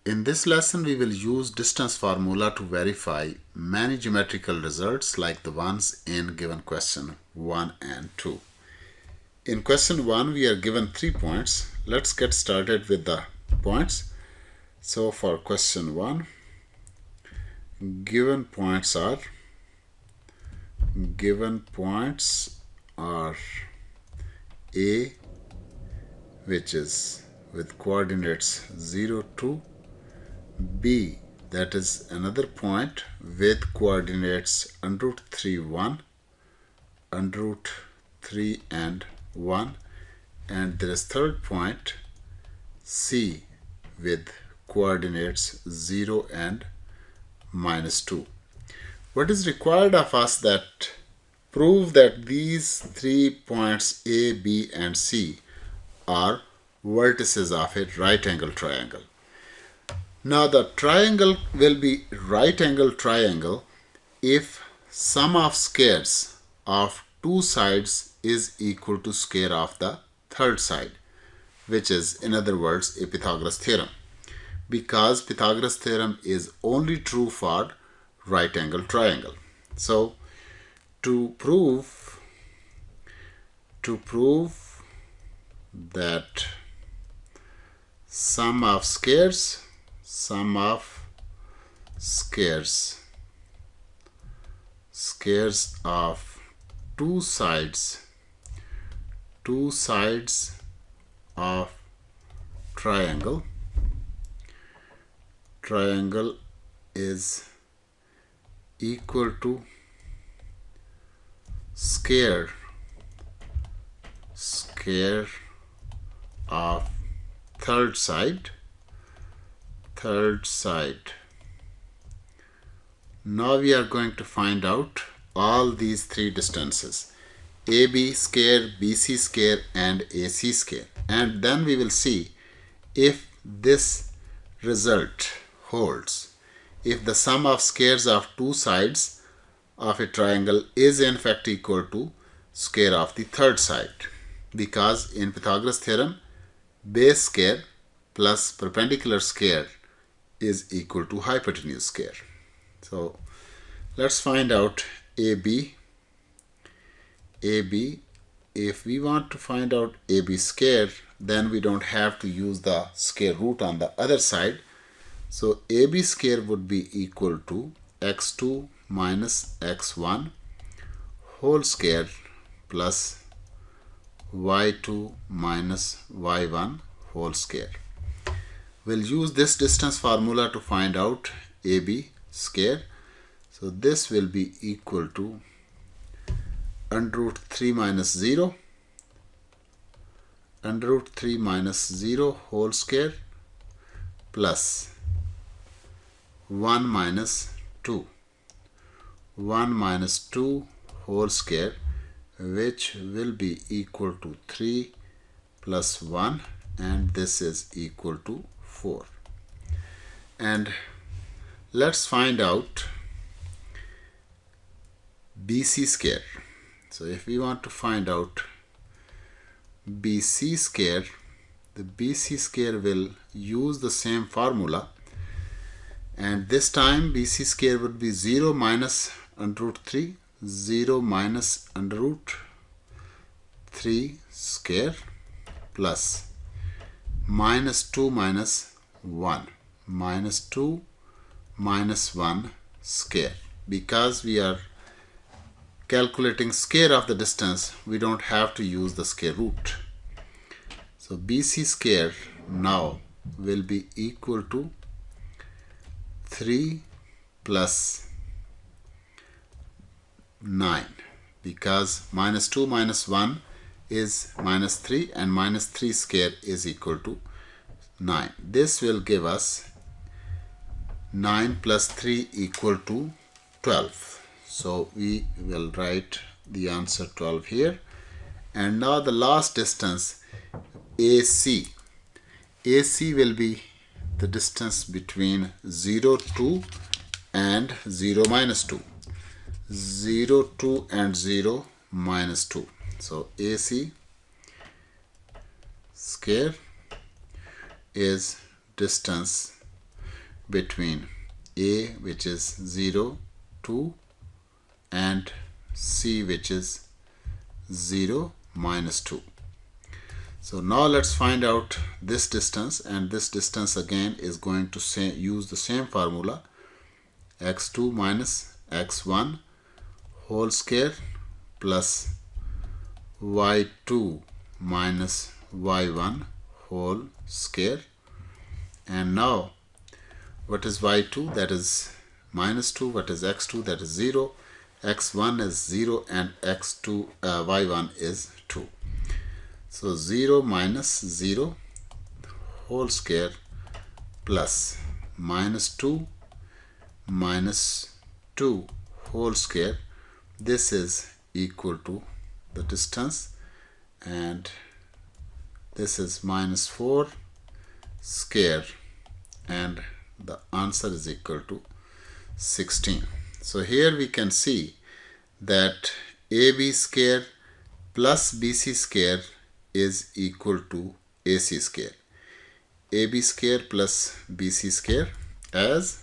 In this lesson, we will use distance formula to verify many geometrical results like the ones in given question 1 and 2. In question 1, we are given 3 points. Let's get started with the points. So for question 1, given points are A, which is with coordinates 0, 2, B, that is another point with coordinates under root 3, 1, under root 3 and 1, and there is third point C with coordinates 0 and -2. What is required of us that prove that these 3 points A, B and C are vertices of a right angle triangle. Now the triangle will be right angle triangle if sum of squares of two sides is equal to square of the third side, which is in other words a Pythagoras theorem, because Pythagoras theorem is only true for right angle triangle. So to prove that sum of squares of two sides of triangle is equal to square of third side. Now we are going to find out all these three distances: AB square, BC square and AC square, and then we will see if this result holds. If the sum of squares of two sides of a triangle is in fact equal to square of the third side, because in Pythagoras theorem base square plus perpendicular square is equal to hypotenuse square. So let's find out AB. If we want to find out AB square, then we don't have to use the square root on the other side. So AB square would be equal to x2 minus x1 whole square plus y2 minus y1 whole square. We'll use this distance formula to find out AB square. So this will be equal to under root 3 minus 0 whole square plus 1 minus 2 whole square, which will be equal to 3 plus 1, and this is equal to 4. And let's find out BC square. So if we want to find out BC square, the BC square will use the same formula, and this time BC square would be 0 minus under root 3, 0 minus under root 3 square plus minus 2 minus 1, minus 2 minus 1 square. Because we are calculating square of the distance, we don't have to use the square root. So BC square now will be equal to 3 plus 9, because minus 2 minus 1 is minus 3 and minus 3 square is equal to 9. This will give us 9 plus 3 equal to 12. So we will write the answer 12 here. And now the last distance AC. AC will be the distance between 0, 2 and 0, minus 2. 0, 2 and 0, minus 2. So AC square is distance between A, which is 0, 2, and C, which is 0, minus 2. So now let's find out this distance, and this distance again is going to use the same formula, x2 minus x1 whole square plus y2 minus y1 whole square. And now what is y2? That is minus 2. What is x2? That is 0. x1 is 0 and y1 is 2. So 0 minus 0 whole square plus minus 2 minus 2 whole square. This is equal to the distance, and this is minus 4 square, and the answer is equal to 16. So here we can see that AB square plus BC square is equal to AC square. AB square plus BC square as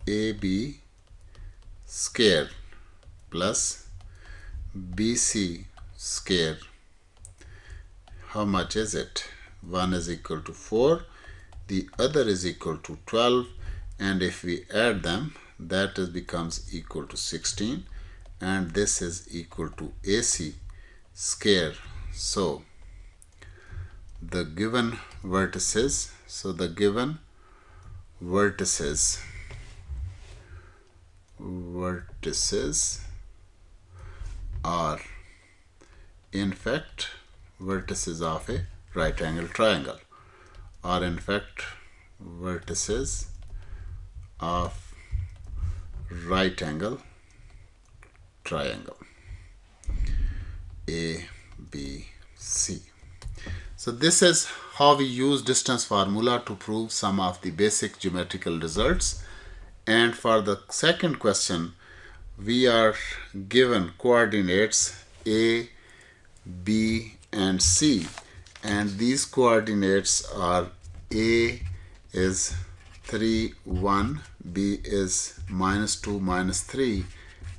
AB square plus BC square. How much is it? One is equal to 4, the other is equal to 12, and if we add them, that becomes equal to 16, and this is equal to AC square. So the given vertices, are in fact vertices of a right angle triangle, are in fact vertices of right angle triangle A, B, C. So this is how we use distance formula to prove some of the basic geometrical results. And for the second question, we are given coordinates A, B, and C, and these coordinates are A is 3, 1, B is minus 2, minus 3,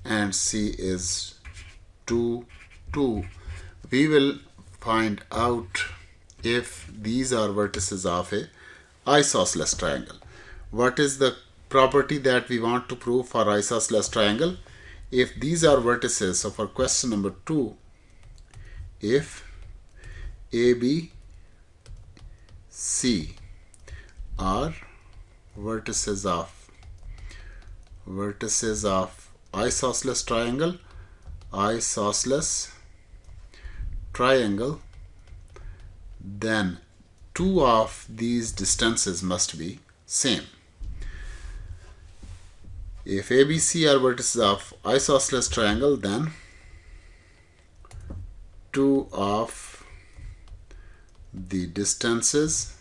and C is 2, 2. We will find out if these are vertices of a isosceles triangle. What is the property that we want to prove for isosceles triangle? If these are vertices, so for question number 2, if AB, C are vertices of isosceles triangle, then two of these distances must be same. If ABC are vertices of isosceles triangle, then two of the distances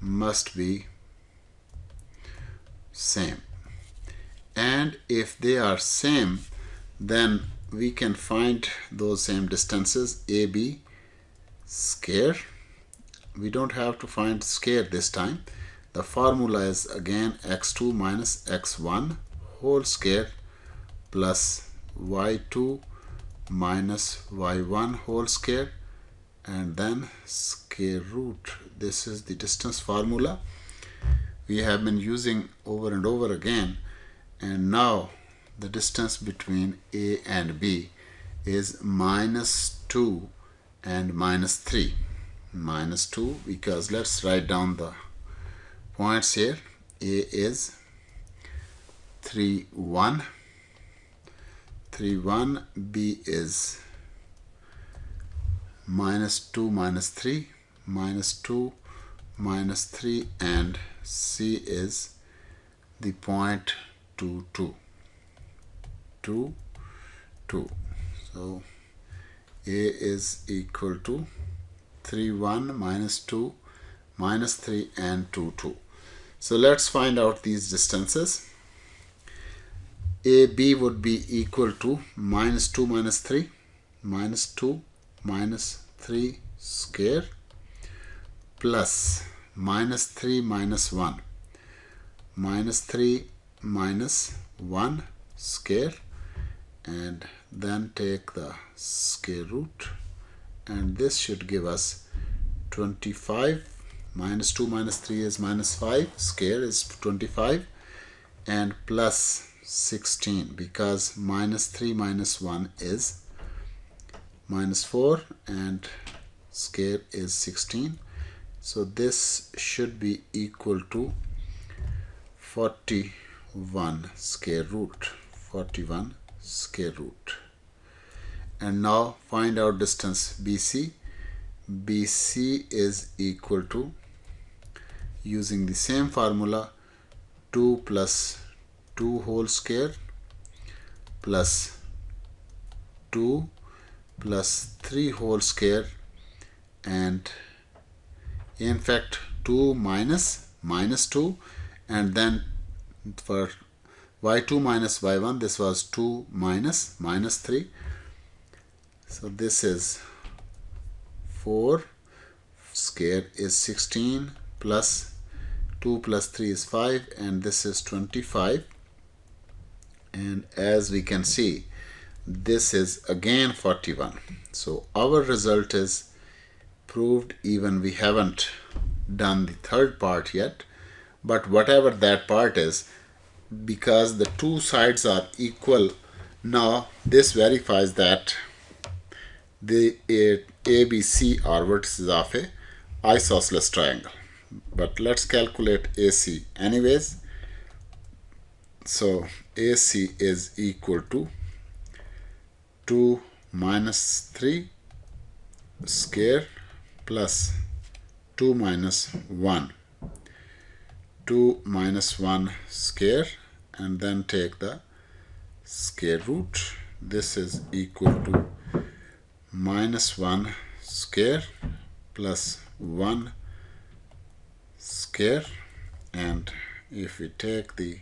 must be same. And if they are same, then we can find those same distances. AB square, we don't have to find square this time. The formula is again x2 minus x1 whole square plus y2 minus y1 whole square, and then square root. This is the distance formula we have been using over and over again. And now the distance between A and B is minus 2 and minus 3. Minus 2, because let's write down the points here. A is 3, 1. 3, 1. B is minus 2, minus 3. Minus 2, minus 3. And C is the point 2, 2. 2, 2. So A is equal to 3, 1, minus 2, minus 3, and 2, 2. So let's find out these distances. AB would be equal to minus 2 minus 3, minus 2 minus 3 square plus minus 3 minus 1 minus 3 minus 1 square, and then take the square root, and this should give us 25. Minus 2 minus 3 is minus 5, square is 25, and plus 16, because minus 3 minus 1 is minus 4 and square is 16. So this should be equal to 41 square root. 41 square root. And now find out distance BC. BC is equal to, using the same formula, 2 plus 2 whole square plus 2 plus 3 whole square, and in fact 2 minus minus 2, and then for y2 minus y1 this was 2 minus minus 3. So this is 4 square is 16 plus 2 plus 3 is 5, and this is 25. And as we can see, this is again 41. So our result is proved, even we haven't done the third part yet. But whatever that part is, because the two sides are equal, now this verifies that the ABC are vertices of a isosceles triangle. But let's calculate AC anyways. So AC is equal to 2 minus 3 square plus 2 minus 1. 2 minus 1 square, and then take the square root. This is equal to minus 1 square plus 1 square, and if we take the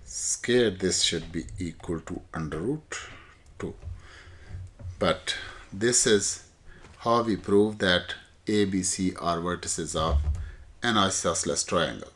square, this should be equal to under root 2. But this is how we prove that ABC are vertices of an isosceles triangle.